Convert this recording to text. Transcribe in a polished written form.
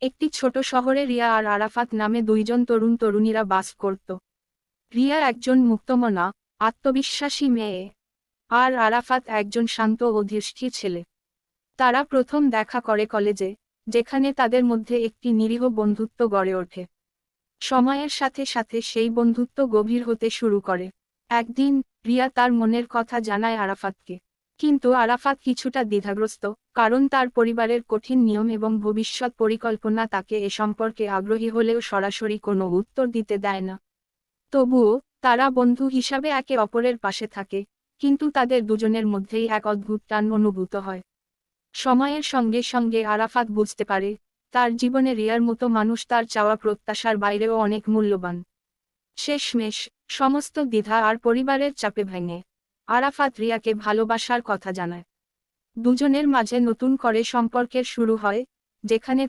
একটি ছোট শহরে রিয়া আর আরাফাত নামে দুইজন তরুণ তরুণীরা বাস করত। রিয়া একজন মুক্তমনা, আত্মবিশ্বাসী মেয়ে, আর আরাফাত একজন শান্ত ও ধীরস্থির ছেলে। তারা প্রথম দেখা করে কলেজে, যেখানে তাদের মধ্যে একটি নিরীহ বন্ধুত্ব গড়ে ওঠে। সময়ের সাথে সাথে সেই বন্ধুত্ব গভীর হতে শুরু করে। একদিন রিয়া তার মনের কথা জানায় আরাফাতকে। কিন্তু আরাফাত কিছুটা দ্বিধাগ্রস্ত, কারণ তার পরিবারের কঠিন নিয়ম এবং ভবিষ্যৎ পরিকল্পনা তাকে এ সম্পর্কে আগ্রহী হলেও সরাসরি কোনো উত্তর দিতে দেয় না। তবুও তারা বন্ধু হিসাবে একে অপরের পাশে থাকে, কিন্তু তাদের দুজনের মধ্যেই এক অদ্ভুত টান অনুভূত হয়। সময়ের সঙ্গে সঙ্গে আরাফাত বুঝতে পারে, তার জীবনে রিয়ার মতো মানুষ তার চাওয়া প্রত্যাশার বাইরেও অনেক মূল্যবান। শেষমেশ সমস্ত দ্বিধা আর পরিবারের চাপে ভেঙে আরাফাত রিয়াকে ভালোবাসার কথা জানায়। দুজনের মাঝে নতুন করে সম্পর্কের শুরু হয়, যেখানে